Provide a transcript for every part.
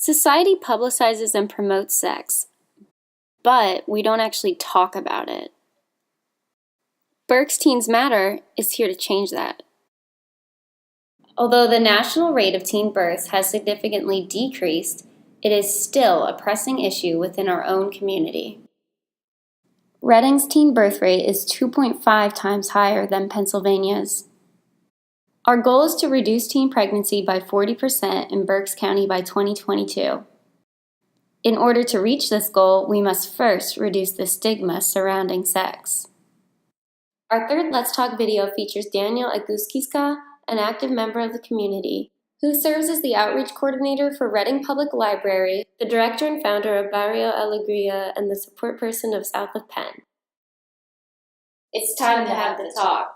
Society publicizes and promotes sex, but we don't actually talk about it. Berks Teens Matter is here to change that. Although the national rate of teen births has significantly decreased, it is still a pressing issue within our own community. Reading's teen birth rate is 2.5 times higher than Pennsylvania's. Our goal is to reduce teen pregnancy by 40% in Berks County by 2022. In order to reach this goal, we must first reduce the stigma surrounding sex. Our third Let's Talk video features Daniel Equsquiza, an active member of the community, who serves as the outreach coordinator for Reading Public Library, the director and founder of Barrio Alegria, and the support person of South of Penn. It's time to have the talk.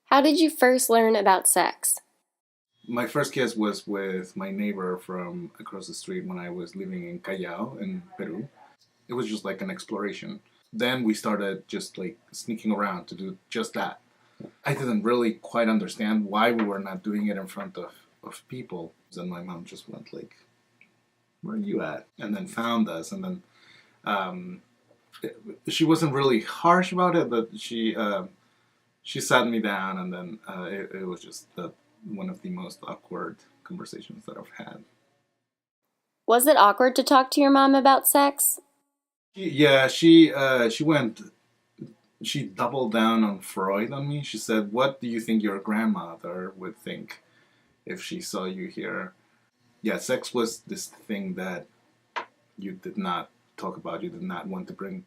How did you first learn about sex? My first kiss was with my neighbor from across the street when I was living in Callao in Peru. It was just like an exploration. Then we started just like sneaking around to do just that. I didn't really quite understand why we were not doing it in front of people. And my mom just went like, "Where are you at?" And then found us. And then she wasn't really harsh about it, but she sat me down, and then it was just one of the most awkward conversations that I've had. Was it awkward to talk to your mom about sex? Yeah, she doubled down on Freud on me. She said, "What do you think your grandmother would think if she saw you here?" Yeah, sex was this thing that you did not talk about. You did not want to bring.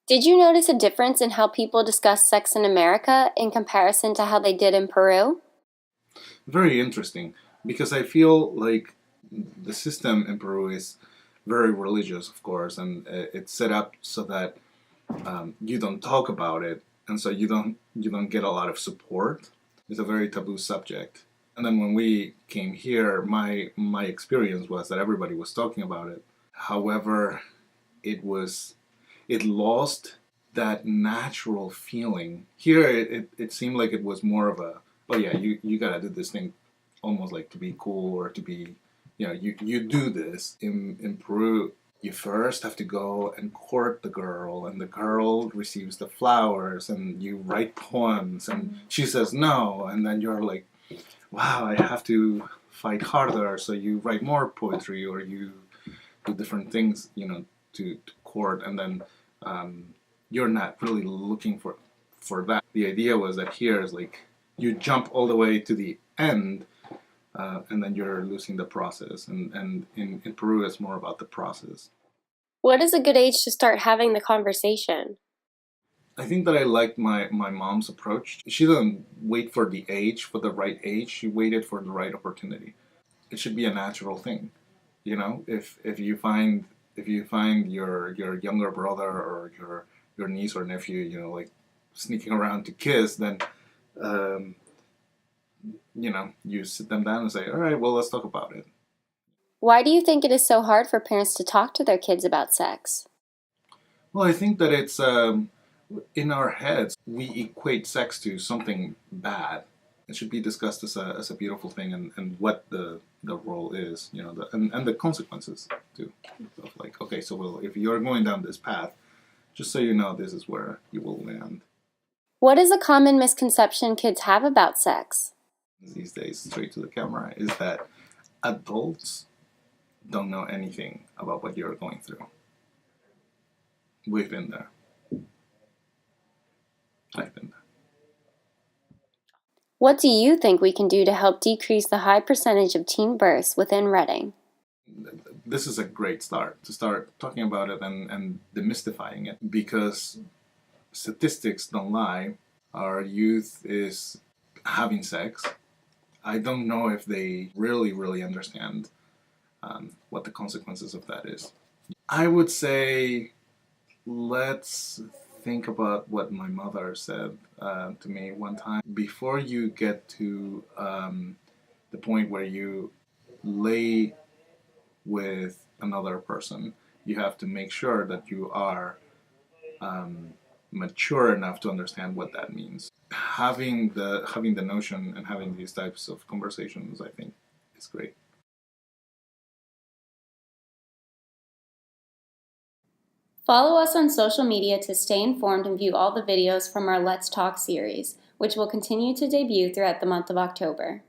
Did you notice a difference in how people discuss sex in America in comparison to how they did in Peru? Very interesting, because I feel like the system in Peru is very religious, of course, and it's set up so that you don't talk about it, and so you don't get a lot of support. It's a very taboo subject. And then when we came here, my experience was that everybody was talking about it. However, it lost that natural feeling. Here, it seemed like it was more of a, oh yeah, you gotta do this thing, almost like to be cool or to be, you do this. In Peru, you first have to go and court the girl, and the girl receives the flowers, and you write poems, and she says no, and then you're like, wow, I have to fight harder, so you write more poetry, or you do different things, to court, and then you're not really looking for that. The idea was that here is like, you jump all the way to the end, and then you're losing the process. And in Peru, it's more about the process. What is a good age to start having the conversation? I think that I liked my mom's approach. She didn't wait for the right age. She waited for the right opportunity. It should be a natural thing. If you find your younger brother or your niece or nephew, like sneaking around to kiss, then you sit them down and say, all right, well, let's talk about it. Why do you think it is so hard for parents to talk to their kids about sex? Well, I think that it's in our heads, we equate sex to something bad. It should be discussed as a beautiful thing, and what the role is, and the consequences too. Of like, okay, so well, if you're going down this path, just so you know, this is where you will land. What is a common misconception kids have about sex? These days, straight to the camera, is that adults don't know anything about what you're going through. We've been there. I've been there. What do you think we can do to help decrease the high percentage of teen births within Reading? This is a great start, to start talking about it and demystifying it, because statistics don't lie. Our youth is having sex. I don't know if they really understand what the consequences of that is. I would say, let's think about what my mother said to me one time. Before you get to the point where you lay with another person, you have to make sure that you are mature enough to understand what that means. Having the notion and having these types of conversations, I think, is great. Follow us on social media to stay informed and view all the videos from our Let's Talk series, which will continue to debut throughout the month of October.